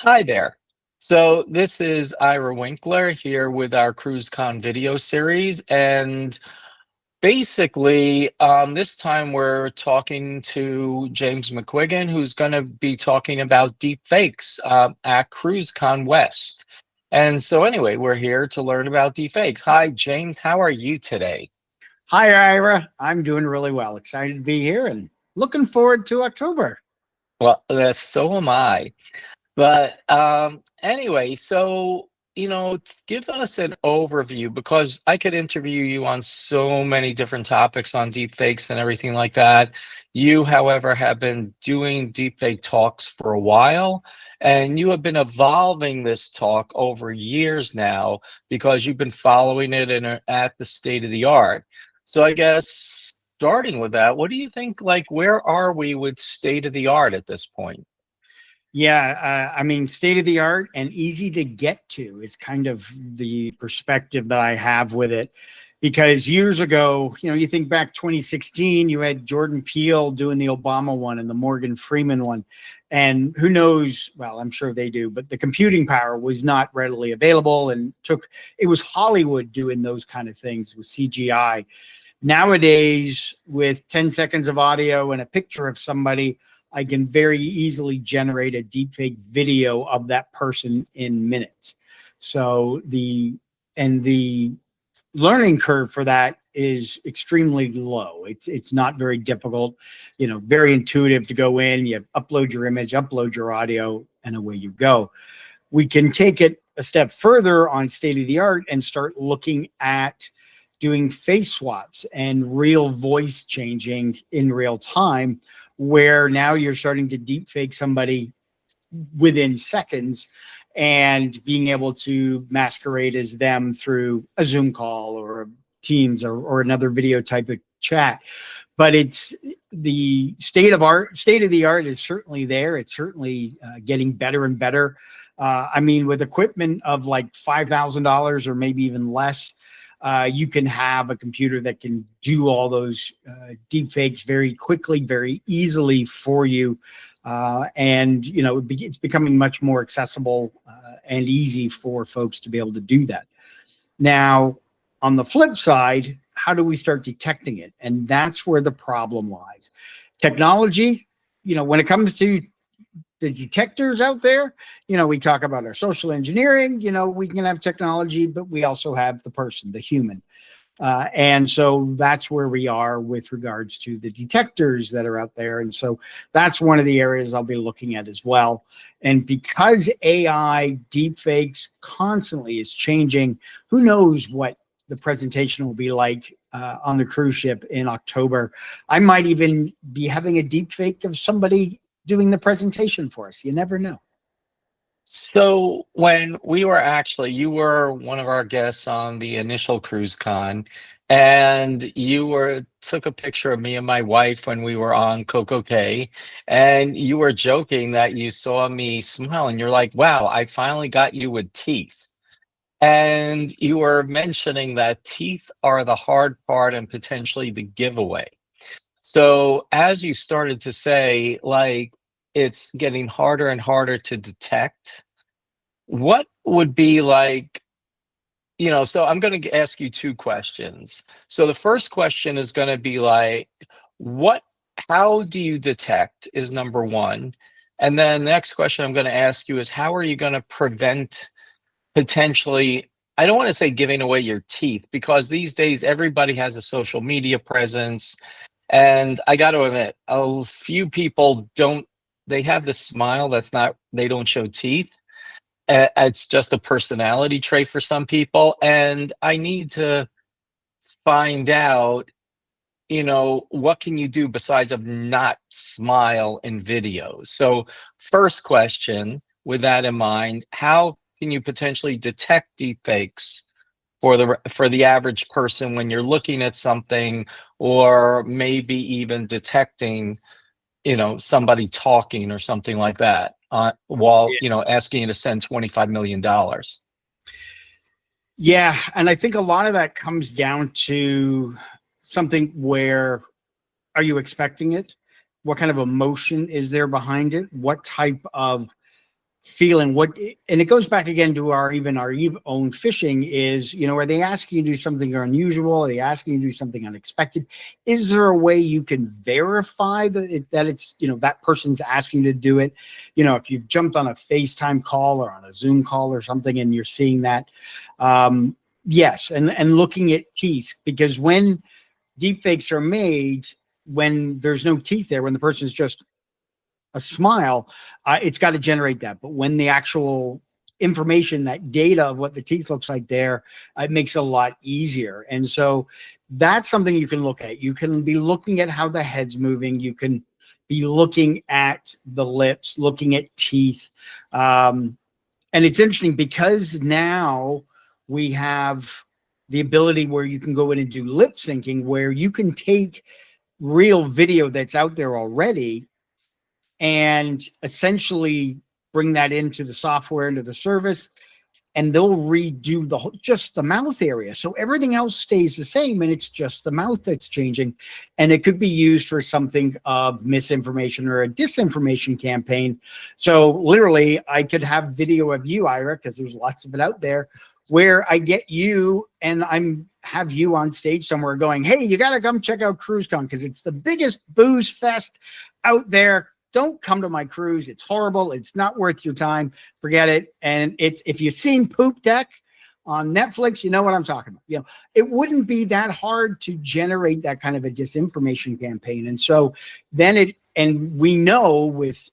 Hi there. So this is Ira Winkler here with our CruiseCon video series, and basically, this time we're talking to James McQuiggan, who's going to be talking about deep fakes at CruiseCon West. And so, anyway, we're here to learn about deep fakes. Hi, James. How are you today? Hi, Ira. I'm doing really well. Excited to be here and looking forward to October. Well, so am I. But anyway, so give us an overview because I could interview you on so many different topics on deepfakes and everything like that. You, however, have been doing deepfake talks for a while, and you have been evolving this talk over years now because you've been following it and are at the state of the art. So I guess starting with that, what do you think? Like, where are we with state of the art at this point? Yeah, I mean, state of the art and easy to get to is kind of the perspective that I have with it. Because years ago, you think back 2016, you had Jordan Peele doing the Obama one and the Morgan Freeman one. And who knows, well, I'm sure they do, but the computing power was not readily available and it was Hollywood doing those kind of things with CGI. Nowadays, with 10 seconds of audio and a picture of somebody, I can very easily generate a deepfake video of that person in minutes. So the learning curve for that is extremely low. It's not very difficult, very intuitive to go in, you upload your image, upload your audio, and away you go. We can take it a step further on state of the art and start looking at doing face swaps and real voice changing in real time, where now you're starting to deep fake somebody within seconds and being able to masquerade as them through a Zoom call or a Teams or another video type of chat. But it's the state of the art is certainly there. It's certainly getting better and better. I mean, with equipment of like $5,000 or maybe even less, you can have a computer that can do all those deep fakes very quickly, very easily for you. And, it's becoming much more accessible and easy for folks to be able to do that. Now, on the flip side, how do we start detecting it? And that's where the problem lies. Technology, when it comes to the detectors out there, we talk about our social engineering, we can have technology, but we also have the person, the human. And so that's where we are with regards to the detectors that are out there. And so that's one of the areas I'll be looking at as well. And because AI deepfakes constantly is changing, who knows what the presentation will be like on the cruise ship in October. I might even be having a deepfake of somebody doing the presentation for us. You never know. So when we were you were one of our guests on the initial cruise con, and you took a picture of me and my wife when we were on Coco Cay, and you were joking that you saw me smile, and you're like, "Wow, I finally got you with teeth." And you were mentioning that teeth are the hard part and potentially the giveaway. So as you started to say, like, it's getting harder and harder to detect, what would be like, so I'm going to ask you two questions. So the first question is going to be like, what, how do you detect is number one. And then the next question I'm going to ask you is, how are you going to prevent potentially, I don't want to say giving away your teeth, because these days everybody has a social media presence. And I got to admit, a few people don't, they have this smile that's not, they don't show teeth. It's just a personality trait for some people. And I need to find out, what can you do besides of not smile in videos? So first question, with that in mind, how can you potentially detect deepfakes for the average person when you're looking at something, or maybe even detecting, somebody talking or something like that, while, asking you to send $25 million? Yeah. And I think a lot of that comes down to something where, are you expecting it? What kind of emotion is there behind it? What type of feeling what, and it goes back again to our own phishing is, are they asking you to do something unusual? Are they asking you to do something unexpected? Is there a way you can verify that it's, that person's asking you to do it? If you've jumped on a FaceTime call or on a Zoom call or something and you're seeing that, yes. And looking at teeth, because when deepfakes are made, when there's no teeth there, when the person's just a smile, it's got to generate that. But when the actual information, that data of what the teeth looks like there, it makes it a lot easier. And so that's something you can look at. You can be looking at how the head's moving. You can be looking at the lips, looking at teeth. And it's interesting because now we have the ability where you can go in and do lip syncing, where you can take real video that's out there already and essentially bring that into the software, into the service, and they'll redo just the mouth area. So everything else stays the same, and it's just the mouth that's changing. And it could be used for something of misinformation or a disinformation campaign. So literally, I could have video of you, Ira, because there's lots of it out there, where I get you and have you on stage somewhere going, hey, you got to come check out CruiseCon because it's the biggest booze fest out there. Don't come to my cruise. It's horrible. It's not worth your time. Forget it. And if you've seen Poop Deck on Netflix, you know what I'm talking about. It wouldn't be that hard to generate that kind of a disinformation campaign. And so then and we know with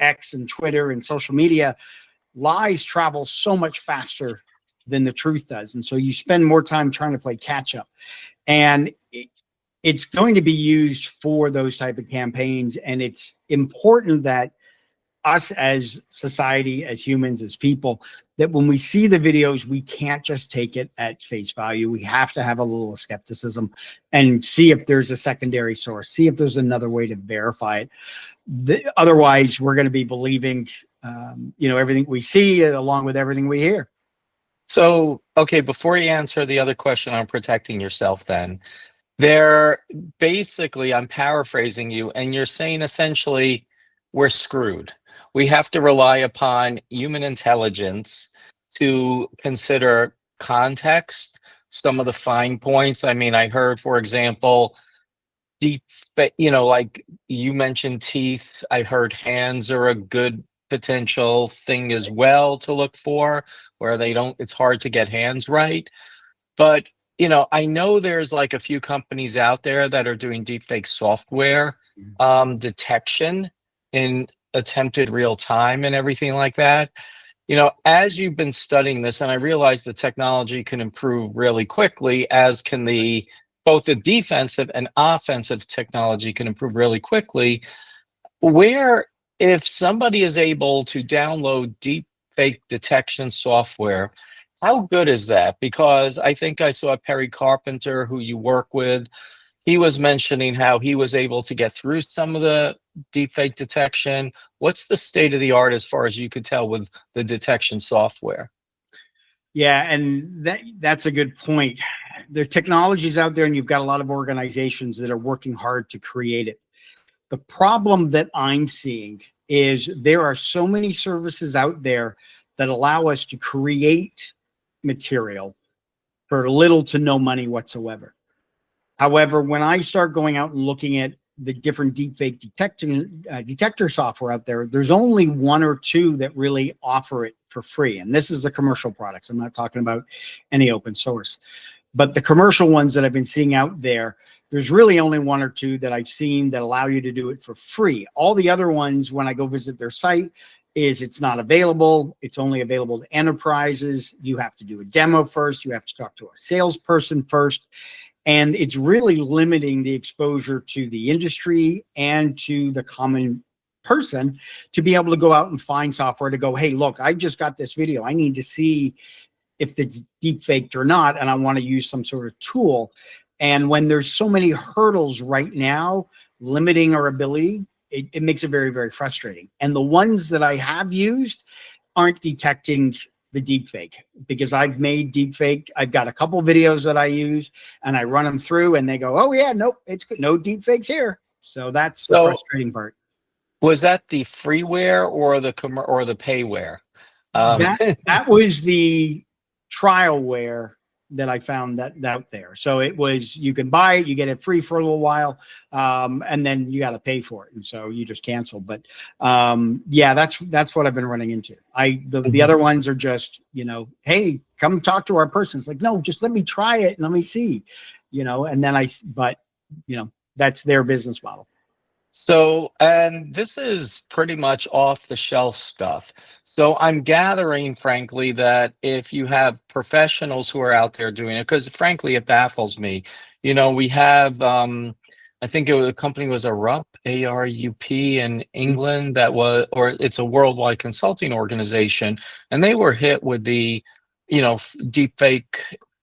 X and Twitter and social media, lies travel so much faster than the truth does. And so you spend more time trying to play catch up. And it's going to be used for those type of campaigns. And it's important that us as society, as humans, as people, that when we see the videos, we can't just take it at face value. We have to have a little skepticism and see if there's a secondary source, see if there's another way to verify it. Otherwise, we're going to be believing, everything we see along with everything we hear. So, okay, before you answer the other question on protecting yourself, then, basically, I'm paraphrasing you, and you're saying essentially we're screwed. We have to rely upon human intelligence to consider context, some of the fine points. I mean, I heard, for example, like you mentioned teeth. I heard hands are a good potential thing as well to look for, where it's hard to get hands right. But I know there's like a few companies out there that are doing deepfake software detection in attempted real time and everything like that. As you've been studying this, and I realize the technology can improve really quickly, as can both the defensive and offensive technology can improve really quickly. If somebody is able to download deepfake detection software, how good is that? Because I think I saw Perry Carpenter, who you work with. He was mentioning how he was able to get through some of the deepfake detection. What's the state of the art as far as you could tell with the detection software? Yeah, and that's a good point. There are technologies out there, and you've got a lot of organizations that are working hard to create it. The problem that I'm seeing is there are so many services out there that allow us to create material for little to no money whatsoever. However, when I start going out and looking at the different deepfake detector software out there, there's only one or two that really offer it for free. And this is the commercial products. I'm not talking about any open source. But the commercial ones that I've been seeing out there, there's really only one or two that I've seen that allow you to do it for free. All the other ones, when I go visit their site, it's not available. It's only available to enterprises. You have to do a demo first. You have to talk to a salesperson first. And it's really limiting the exposure to the industry and to the common person to be able to go out and find software to go, hey, look, I just got this video. I need to see if it's deep faked or not. And I want to use some sort of tool. And when there's so many hurdles right now limiting our ability, it makes it very, very frustrating. And the ones that I have used aren't detecting the deep fake, because I've made deep fake. I've got a couple videos that I use and I run them through and they go, oh yeah, nope, it's good. No deep fakes here. So that's the frustrating part. Was that the freeware or or the payware? Um, That was the trialware that I found that out there. So it was, you can buy it, you get it free for a little while, and then you got to pay for it, and so you just cancel. But yeah, that's what I've been running into. The mhm. other ones are just, hey, come talk to our person. It's like, no, just let me try it and let me see, and then but that's their business model. So, and this is pretty much off the shelf stuff. So, I'm gathering, frankly, that if you have professionals who are out there doing it, because frankly, it baffles me. We have, I think the company was ARUP in England that was, or it's a worldwide consulting organization, and they were hit with the, deep fake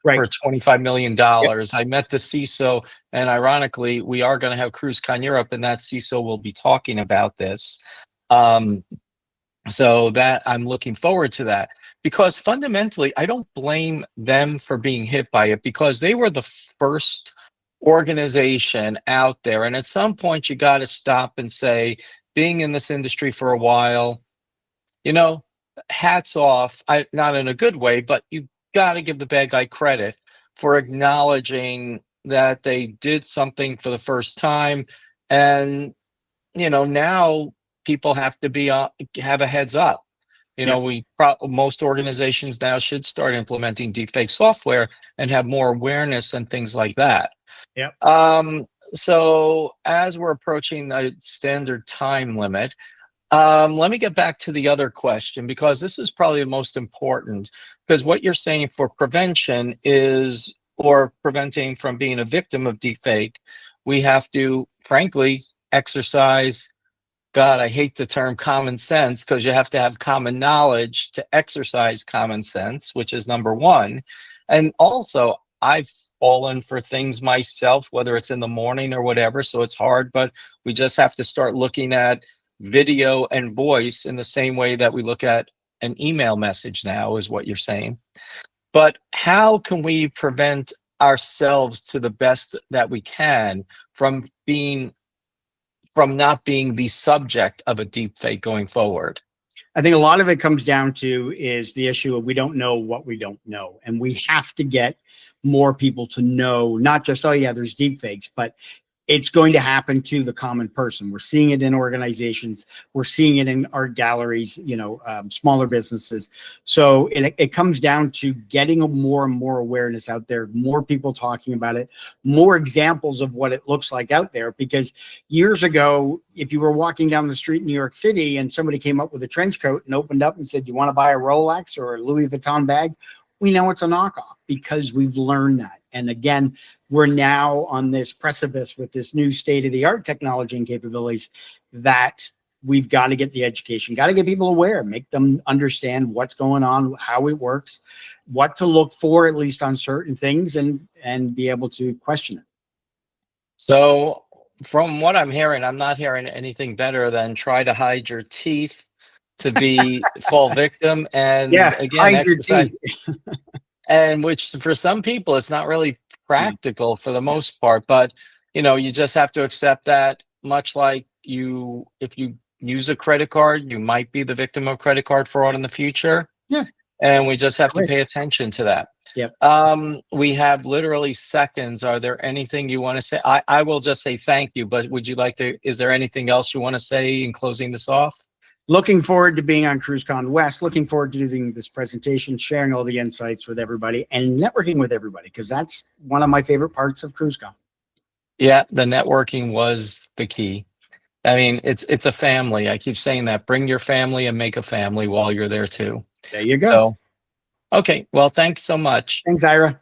Right. for $25 million. Yep. I met the CISO, and ironically, we are going to have CruiseCon Europe, and that CISO will be talking about this. Um, so that I'm looking forward to that, because fundamentally, I don't blame them for being hit by it, because they were the first organization out there. And at some point, you got to stop and say, being in this industry for a while, you know, hats off. Not in a good way, but you got to give the bad guy credit for acknowledging that they did something for the first time. And, now people have to have a heads up. Yep. Most organizations now should start implementing deepfake software and have more awareness and things like that. Yep. So as we're approaching the standard time limit, let me get back to the other question, because this is probably the most important. Because what you're saying for prevention is, or preventing from being a victim of deepfake, we have to, frankly, exercise. God, I hate the term common sense, because you have to have common knowledge to exercise common sense, which is number one. And also, I've fallen for things myself, whether it's in the morning or whatever. So it's hard, but we just have to start looking at video and voice in the same way that we look at an email message now, is what you're saying. But how can we prevent ourselves to the best that we can from not being the subject of a deep fake going forward? I think a lot of it comes down to is the issue of we don't know what we don't know. And we have to get more people to know, not just, oh yeah, there's deep fakes, but it's going to happen to the common person. We're seeing it in organizations. We're seeing it in art galleries, smaller businesses. So it comes down to getting more and more awareness out there, more people talking about it, more examples of what it looks like out there. Because years ago, if you were walking down the street in New York City and somebody came up with a trench coat and opened up and said, you want to buy a Rolex or a Louis Vuitton bag? We know it's a knockoff, because we've learned that. And again, we're now on this precipice with this new state-of-the-art technology and capabilities that we've got to get the education, got to get people aware, make them understand what's going on, how it works, what to look for, at least on certain things, and be able to question it. So from what I'm hearing, I'm not hearing anything better than try to hide your teeth to be fall victim. And Yeah, again, hide your exercise. teeth. And which for some people, it's not really Yeah, practical for the yeah, most part, but you just have to accept that, much like if you use a credit card, you might be the victim of credit card fraud in the future. yeah. And we just have to Risk. pay attention to that. Yep. We have literally seconds. Are there anything you want to say? I will just say thank you, but is there anything else you want to say in closing this off? Looking forward to being on CruiseCon West. Looking forward to doing this presentation, sharing all the insights with everybody, and networking with everybody, because that's one of my favorite parts of CruiseCon. Yeah, the networking was the key. I mean, it's a family. I keep saying that. Bring your family and make a family while you're there too. There you go. So, okay. Well, thanks so much. Thanks, Ira.